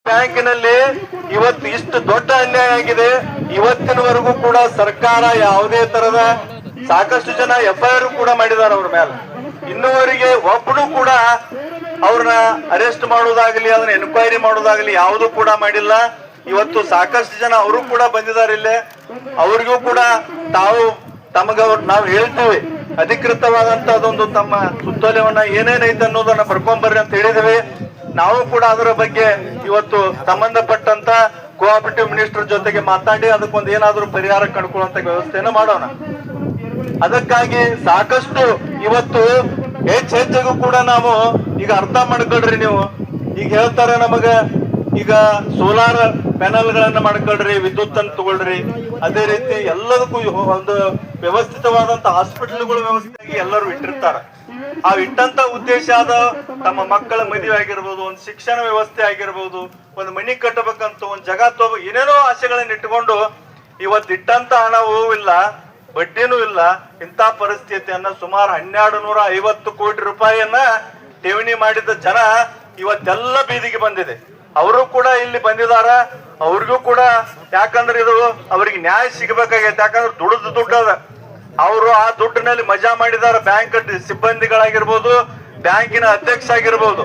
ಬ್ಯಾಂಕಿನಲ್ಲಿ ಇವತ್ತು ಇಷ್ಟು ದೊಡ್ಡ ಅನ್ಯಾಯ ಆಗಿದೆ. ಇವತ್ತಿನವರೆಗೂ ಕೂಡ ಸರ್ಕಾರ ಯಾವುದೇ ತರದ ಸಾಕಷ್ಟು ಜನ FIR ಕೂಡ ಮಾಡಿದ್ದಾರೆ ಅವ್ರ ಮೇಲೆ. ಇನ್ನುವರೆಗೆ ಒಬ್ಬನು ಕೂಡ ಅವ್ರನ್ನ ಅರೆಸ್ಟ್ ಮಾಡೋದಾಗ್ಲಿ, ಅದನ್ನ ಎನ್ಕ್ವೈರಿ ಮಾಡೋದಾಗ್ಲಿ ಯಾವುದು ಕೂಡ ಮಾಡಿಲ್ಲ. ಇವತ್ತು ಸಾಕಷ್ಟು ಜನ ಅವರು ಕೂಡ ಬಂದಿದ್ದಾರೆ ಇಲ್ಲೇ. ಅವ್ರಿಗೂ ಕೂಡ ನಾವು ಹೇಳ್ತೀವಿ, ಅಧಿಕೃತವಾದಂತ ಅದೊಂದು ತಮ್ಮ ಸುತ್ತೋಲೆಯನ್ನ ಏನೇನೈತೆ ಅನ್ನೋದನ್ನ ಬರ್ಕೊಂಬರ್ರಿ ಅಂತ ಹೇಳಿದ್ವಿ. ನಾವು ಕೂಡ ಅದರ ಬಗ್ಗೆ ಇವತ್ತು ಸಂಬಂಧಪಟ್ಟಂತ ಕೋಆಪರೇಟಿವ್ ಮಿನಿಸ್ಟರ್ ಜೊತೆಗೆ ಮಾತಾಡಿ ಅದಕ್ಕೊಂದು ಏನಾದ್ರೂ ಪರಿಹಾರ ಕಂಡುಕೊಳ್ಳುವಂತ ವ್ಯವಸ್ಥೆಯನ್ನು ಮಾಡೋಣ. ಅದಕ್ಕಾಗಿ ಸಾಕಷ್ಟು ಇವತ್ತು ಹೆಚ್ಚೆಚ್ಚಿಗೂ ಕೂಡ ನಾವು ಈಗ ಅರ್ಥ ಮಾಡ್ಕೊಳ್ರಿ. ನೀವು ಈಗ ಹೇಳ್ತಾರೆ ನಮಗ ಈಗ ಸೋಲಾರ್ ಪ್ಯಾನಲ್ ಗಳನ್ನ ಮಾಡ್ಕೊಳ್ರಿ, ವಿದ್ಯುತ್ ಅನ್ನು ತಗೊಳ್ರಿ. ಅದೇ ರೀತಿ ಎಲ್ಲದಕ್ಕೂ ಒಂದು ವ್ಯವಸ್ಥಿತವಾದಂತ ಹಾಸ್ಪಿಟಲ್ಗಳು ವ್ಯವಸ್ಥೆಯಾಗಿ ಎಲ್ಲರೂ ಇಟ್ಟಿರ್ತಾರ. ಆ ಇಟ್ಟಂತ ಉದ್ದೇಶ ಆದ ತಮ್ಮ ಮಕ್ಕಳ ಮದುವೆ ಆಗಿರ್ಬೋದು, ಒಂದು ಶಿಕ್ಷಣ ವ್ಯವಸ್ಥೆ ಆಗಿರ್ಬೋದು, ಒಂದು ಮನಿ ಕಟ್ಟಬೇಕಂತ, ಒಂದು ಜಗ ತಗೋಬೇಕು, ಏನೇನೋ ಆಸೆಗಳನ್ನ ಇಟ್ಟುಕೊಂಡು ಇವತ್ತು ಇಟ್ಟಂತ ಹಣವೂ ಇಲ್ಲ, ಬಡ್ಡಿನೂ ಇಲ್ಲ. ಇಂಥ ಪರಿಸ್ಥಿತಿಯನ್ನ ಸುಮಾರು 1250 ಕೋಟಿ ರೂಪಾಯಿಯನ್ನ ಠೇವಣಿ ಮಾಡಿದ ಜನ ಇವತ್ತೆಲ್ಲ ಬೀದಿಗೆ ಬಂದಿದೆ. ಅವರು ಕೂಡ ಇಲ್ಲಿ ಬಂದಿದಾರ. ಅವ್ರಿಗೂ ಕೂಡ ಯಾಕಂದ್ರೆ ಇದು ಅವ್ರಿಗೆ ನ್ಯಾಯ ಸಿಗಬೇಕಾಗೈತೆ. ಯಾಕಂದ್ರೆ ದುಡ್ದು ದುಡ್ಡು ಅದ. ಅವರು ಆ ದುಡ್ಡಿನಲ್ಲಿ ಮಜಾ ಮಾಡಿದಾರ. ಬ್ಯಾಂಕ್ ಸಿಬ್ಬಂದಿಗಳಾಗಿರ್ಬೋದು, ಬ್ಯಾಂಕಿನ ಅಧ್ಯಕ್ಷ ಆಗಿರ್ಬೋದು,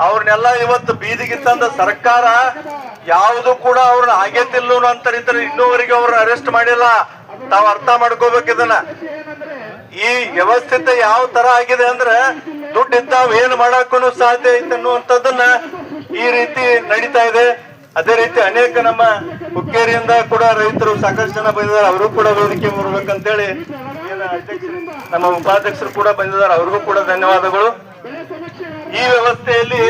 ಅವ್ರನ್ನೆಲ್ಲ ಇವತ್ತು ಬೀದಿಗೆ ತಂದ ಸರ್ಕಾರ ಯಾವುದು ಕೂಡ ಅವ್ರನ್ನ ಆಗೇತಿಲ್ಲ ಅಂತ ಇನ್ನೂವರೆಗೆ ಅವ್ರನ್ನ ಅರೆಸ್ಟ್ ಮಾಡಿಲ್ಲ. ತಾವ್ ಅರ್ಥ ಮಾಡ್ಕೋಬೇಕು ಇದನ್ನ. ಈ ವ್ಯವಸ್ಥಿತ ಯಾವ ತರ ಆಗಿದೆ ಅಂದ್ರೆ ದುಡ್ಡು ಇದ್ದಾವ್ ಏನ್ ಮಾಡಕ್ಕೂ ಸಾಧ್ಯ ಐತೆ ಅನ್ನುವಂಥದ್ದನ್ನ ಈ ರೀತಿ ನಡೀತಾ ಇದೆ. ಅದೇ ರೀತಿ ಅನೇಕ ನಮ್ಮ ಹುಕ್ಕೇರಿಯಿಂದ ಕೂಡ ರೈತರು ಸಾಕಷ್ಟು ಜನ ಬಂದಿದ್ದಾರೆ. ಅವರು ಕೂಡ ವೇದಿಕೆ ಬರ್ಬೇಕಂತೇಳಿ ನಮ್ಮ ಉಪಾಧ್ಯಕ್ಷರು ಕೂಡ ಬಂದಿದ್ದಾರೆ. ಅವ್ರಿಗೂ ಕೂಡ ಧನ್ಯವಾದಗಳು. ಈ ವ್ಯವಸ್ಥೆಯಲ್ಲಿ